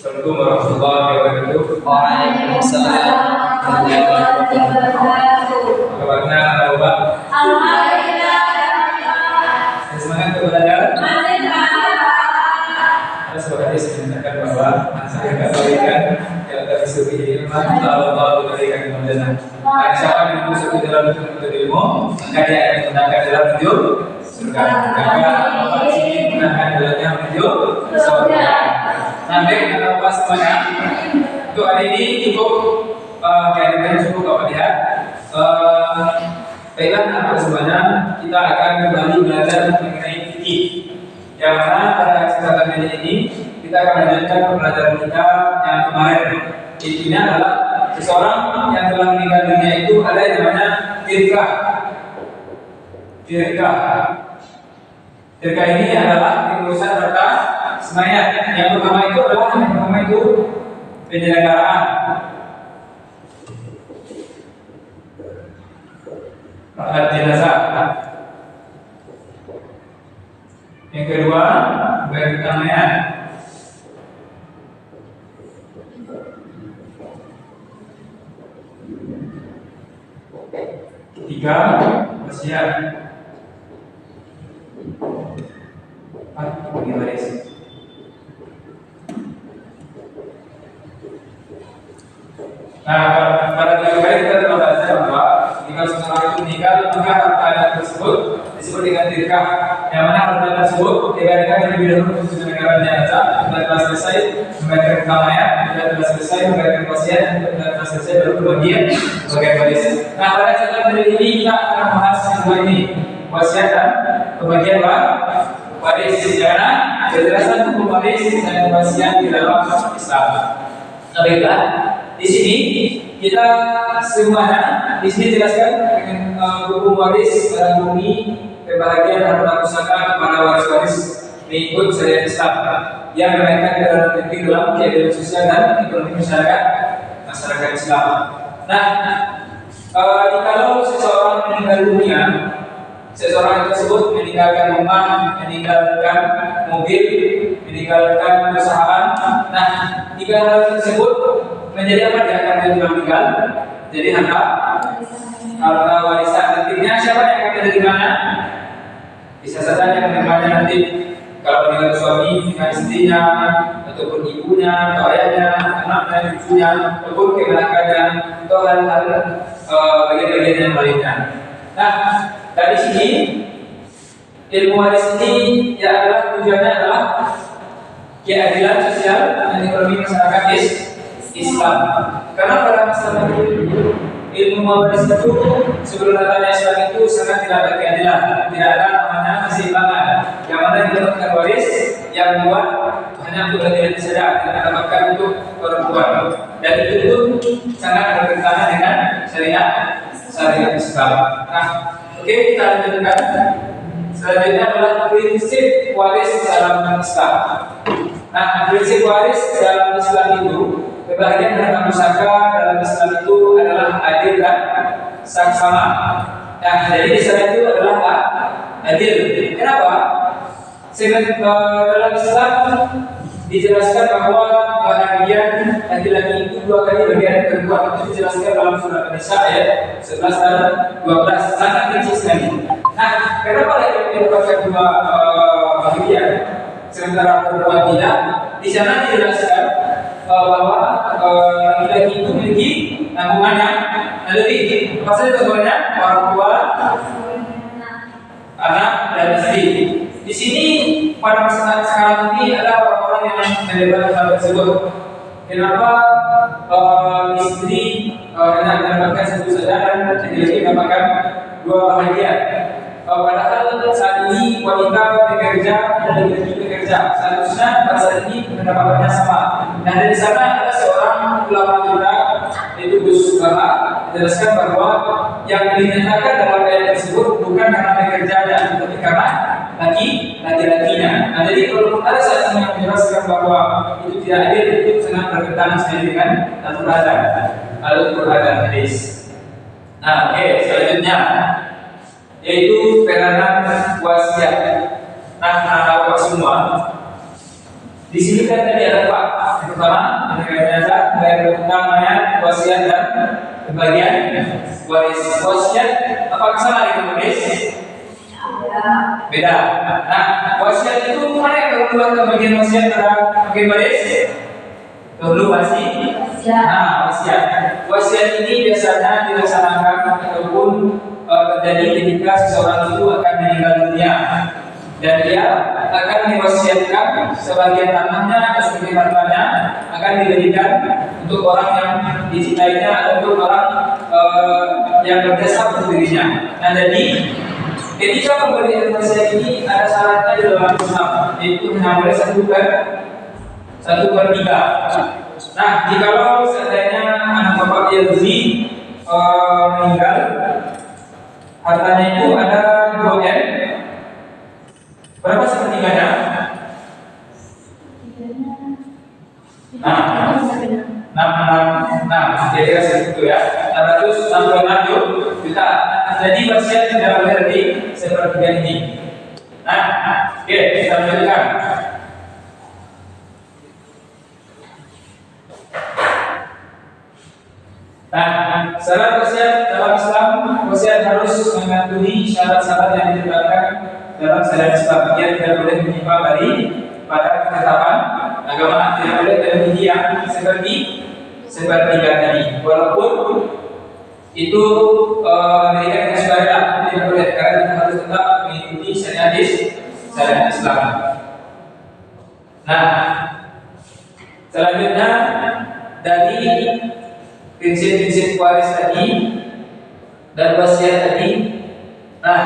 Assalamualaikum warahmatullahi wabarakatuh. Waalaikumsalam warahmatullahi wabarakatuh. Kabarnya Bapak? Alhamdulillah. Semangat untuk belajar. Alhamdulillah. Ada sebuah hadis menyatakan bahwa saya kebaikan yang tersusun di ilmu Allah berikan kemudahan. Dan siapa yang bersuci dalam menuntut ilmu, maka dia akan menggunakan dalam menuju surga. Maka Bapak di sini menggunakan dalamnya menuju surga. Nah, baik, Bapak semuanya. Untuk hari ini cukup kira-kira cukup Bapak lihat. Baiklah, Bapak semuanya, kita akan kembali belajar mengenai fikih. Yang mana pada kesempatan ini kita akan melanjutkan pembelajaran kita yang kemarin. Intinya adalah seseorang yang telah meninggal dunia itu ada yang namanya tirkah. Tirkah ini adalah urusan harta semayat. Yang pertama itu penyelenggaraan. Salat jenazah. Yang kedua, bayar ketamaian. Ketiga, wasiat. Empat, bagi waris. Nah, pada video kali kita telah belajar bahwa jika seseorang itu meninggal, maka harta tersebut disebut dengan tirkah. Yang mana harta tersebut diberikan terlebih dahulu untuk penyelenggaraan jenazah, sudah telah selesai membayar ketamaian, sudah telah selesai membayar wasiat, sudah telah selesai baru bagian waris. Nah, pada kesempatan kali ini kita akan membahas yang dua ini, wasiat dan pembagian waris. Karena kejelasan hukum waris dan wasiat di dalam Islam. Baiklah, di sini kita semuanya di sini jelaskan dengan hukum waris dalam bumi, pembagian harta pusaka kepada waris-waris mengikut syariat Islam yang dinaikkan ke dalam negeri dalam keadaan sosial dan ekonomi masyarakat Islam. Nah, jikalau seseorang meninggal dunia, seseorang tersebut meninggalkan rumah, meninggalkan mobil, meninggalkan perusahaan. Nah, jika hal tersebut menjadi apa dia akan meninggal? Jadi harta warisan. Nantinya siapa yang akan menjadi mana? Bisa saja yang menerimanya nanti kalau meninggal suami, dengan istrinya, ataupun ibunya, atau ayahnya, anaknya, cucunya, ataupun keponakannya, atau hal-hal bagian-bagian yang lainnya. Nah, dari sini ilmu waris ini ya adalah tujuannya adalah keadilan sosial dan ekonomi masyarakat Islam. Karena pada masa ilmu waris itu sebelum datangnya Islam itu sangat tidak ada keadilan, tidak ada namanya keseimbangan. Yang mana didapatkan waris yang buat hanya untuk laki-laki saja, tidak dapatkan untuk perempuan. Dan itu sangat bertentangan dengan syariat Islam. Nah, oke, kita lanjutkan. Selanjutnya adalah prinsip waris dalam Islam. Nah, prinsip waris dalam Islam itu pembagian harta pusaka dalam Islam itu adalah adil dan saksama. Nah, jadi di sana itu adalah adil. Kenapa? Dalam Islam dijelaskan bahwa bahagian laki-laki itu dua kali bagian perempuan. Itu dijelaskan dalam surah An-Nisa ayat 11 dan 12. Sangat rinci sekali. Nah, kenapa laki-laki mendapatkan dua bagian sementara perempuan tidak? Di sana dijelaskan bahwa laki-laki itu memiliki tanggungan yang lebih. Apa saja tanggungannya? Orang tua, anak, dan istri. Di sini pada masa sekarang ini ada orang-orang yang mendapatkan hal tersebut. Kenapa istri hanya mendapatkan satu saja dan laki-laki mendapatkan dua bahagian? Padahal saat ini wanita bekerja dan laki-laki bekerja. Seharusnya pada saat ini pendapatannya sama. Nah, dari sana ada seorang ulama kita yaitu Gus Baha menjelaskan bahwa yang dinyatakan dalam ayat tersebut bukan karena bekerjanya, tapi karena laki-lakinya. Nah, jadi kalau ada saat yang menjelaskan bahwa itu tidak adil, itu sangat bertentangan sekali dengan Al-Quran dan hadis. Nah, oke, selanjutnya yaitu peranan wasiat. Nah, Bapak semua, di sini kan tadi ada Pak pertama meninggal jenazah, bayar utang mayat, wasiat dan pembagian waris. Wasiat apakah sama dengan waris? Beda. Nah, wasiat itu mana yang kebetulan bagian wasiat pada bagian waris? Dulu masih. Nah, wasiat. Wasiat ini biasanya dilaksanakan ataupun terjadi ketika seseorang itu akan meninggal dunia dan dia akan diwasiatkan sebagian tanahnya atau sebagian hartanya akan diberikan untuk orang yang dicintainya ataupun orang yang berjasa untuk dirinya. Nah, jadi ketika pemberian wasiat ini ada syaratnya di dalam Islam, yaitu hanya boleh 1/3. Nah, jikalau seandainya anak bapak Yahudi meninggal, hartanya itu ada 2M, berapa 1/3-nya? Nah, jadi segitu ya, 666 juta. Jadi wasiat tidak boleh lebih 1/3 ini. Nah, oke, kita lanjutkan. Nah, syarat wasiat dalam Islam, wasiat harus mengandungi syarat-syarat yang ditetapkan dalam syariat Islam. Dia tidak boleh menyimpang dari pada ketetapan agama, tidak boleh melebihi yang seperti 1/3 tadi. Walaupun itu memberikan kesudahan, tidak boleh, karena kita harus tetap mengikuti syariat Islam. Nah, selanjutnya dari prinsip-prinsip waris tadi dan wasiat tadi. Nah,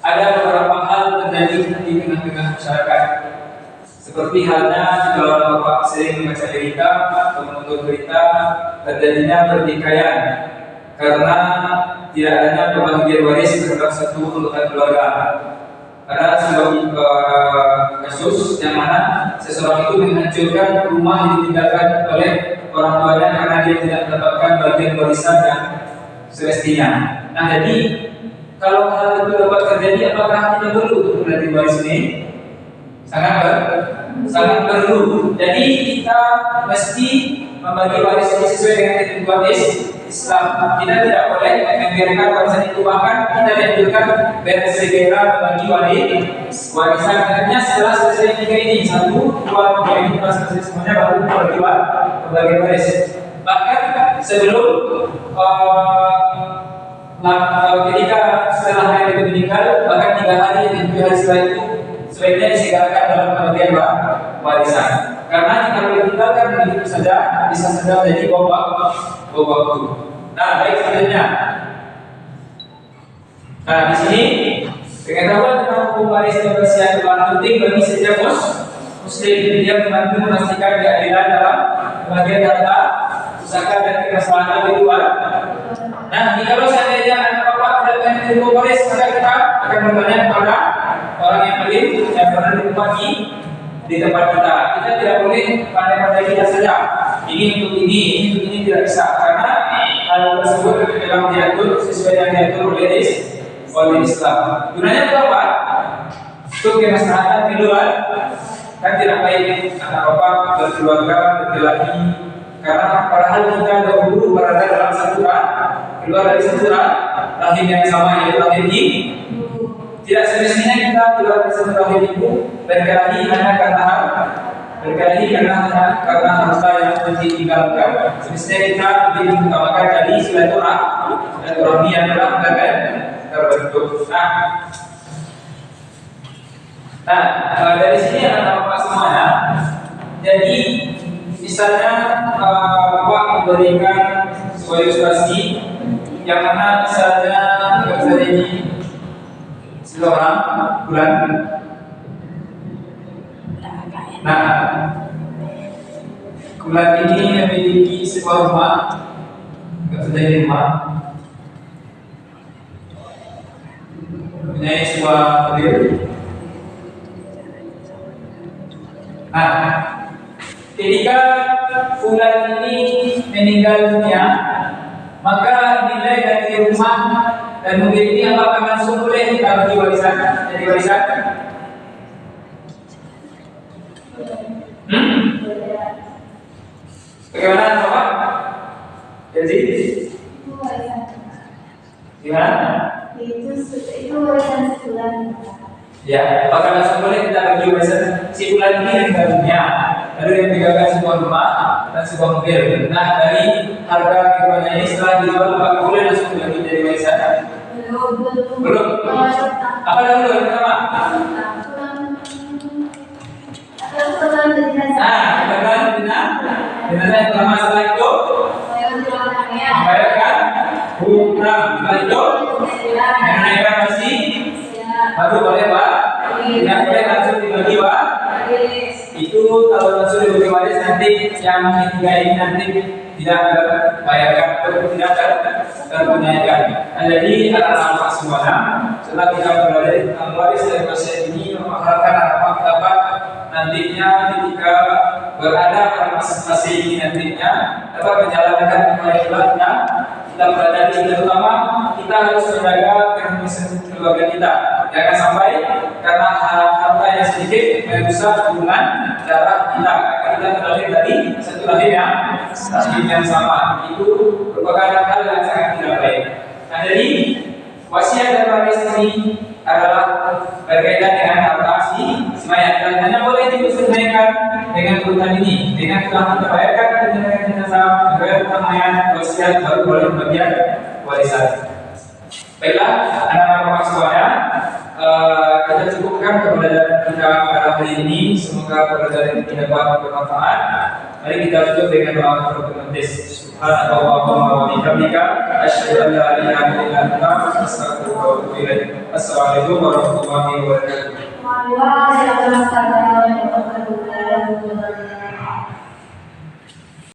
ada beberapa hal terjadi di tengah-tengah masyarakat. Seperti halnya kalau Bapak sering membaca berita atau menonton berita terjadinya pertikaian karena tidak adanya pembagian waris terhadap satu anggota keluarga. Ada sebuah kasus yang mana seseorang itu menghancurkan rumah yang ditinggalkan oleh orang tuanya karena dia tidak mendapatkan bagian warisan yang semestinya. Nah, jadi kalau hal itu dapat terjadi, apakah tidak perlu berarti waris ini? Sangat perlu. Jadi kita mesti membagi waris ini sesuai dengan ketentuan Islam. Kita tidak boleh membiarkan warisan itu, bahkan kita dianjurkan bersegera membagi warisan. Akhirnya setelah selesai tiga ini, 1, 2, 3 ini selesai semuanya, baru membagi waris. Bahkan sebelum ketika setelah hari itu meninggal, bahkan 3 hari dan 7 hari setelah itu sebaiknya disegerakan dalam pembagian warisan. Karena jika ditinggalkan begitu saja, bisa saja menjadi bom waktu. Nah, baik, selanjutnya. Nah, di sini pengetahuan tentang hukum waris dan wasiat adalah penting bagi setiap Muslim. Dia membantu memastikan keadilan dalam pembagian harta, pusaka dan kemaslahatan kedua. Nah, jika seandainya anak bapak tidak memiliki hukum waris, maka kita akan bertanya kepada orang yang paling yang pernah ditempati di tempat kita. Kita tidak boleh pandai-pandai kita saja. Ini untuk ini tidak bisa, karena hal tersebut memang diatur sesuai yang diatur oleh Islam. Gunanya itu apa? Untuk kemaslahatan kedua. Kan tidak baik anak bapak berkeluarga berkelahi, karena padahal kita dahulu berada dalam satu keluar dari satu rahim yang sama, yaitu rahim ini. Tidak semestinya kita keluar dari satu rahim itu berkelahi hanya karena harta yang ditinggalkan. Semestinya kita lebih mengutamakan dari silaturahmi yang telah terbentuk. Nah, dari sini anak bapak semuanya. Jadi misalnya bapak memberikan sebuah ilustrasi yang mana misalnya terjadi seorang bulan. Nah, bulan ini memiliki sebuah rumah, terjadi rumah, mempunyai sebuah mobil. Nah, ketika bulan ini meninggal dunia, maka nilai dari rumah dan mobil ini apakah langsung boleh kita bagi warisan? Jadi warisan? Bagaimana Bapak? Jadi gimana? Itu warisan sebulan. Ya, apakah langsung boleh kita bagi warisan si bulan ini meninggal dunia, lalu dia meninggalkan sebuah rumah dan sebuah mobil. Nah, dari harga kehidupannya ini setelah dijual, apakah boleh langsung dibagi dari warisan? Belum. Apa dahulu yang pertama? Katakan jenazah yang pertama. Setelah itu membayarkan hutang. Setelah itu menunaikan masih baru boleh Pak. Tidak boleh langsung dibagi Pak. Itu kalau langsung dibagi waris nanti yang ketiga ini nanti tidak terbayarkan atau tidak tertunaikan. Jadi anak-anak Pak semuanya, setelah kita berada di tentang waris dari pasien ini, mengharapkan harapan dapat nantinya ketika berada pada masing-masing ini nantinya dapat menjalankan kewajiban kita berada di sini, terutama kita harus menjaga keluarga kita. Jangan sampai karena harta yang sedikit merusak hubungan darah kita. Kita terlahir dari satu rahim yang sama. Itu merupakan hal yang sangat tidak baik. Nah, jadi wasiat dan waris ini adalah berkaitan dengan harta si mayat, dan hanya boleh diselesaikan dengan urutan ini. Dengan telah kita bayarkan dengan jenazah, bayar utang mayat, wasiat baru boleh bagian warisan. Baiklah, anak-anak semuanya, kita cukupkan pembelajaran kita pada hari ini. Semoga pembelajaran ini dapat bermanfaat. Mari kita tutup dengan doa kafaratul majlis. Subhanallahumma wa bihamdika, asyhadu an la ilaha illa anta, astaghfiruka wa atubu ilaik. Assalamualaikum warahmatullahi wabarakatuh.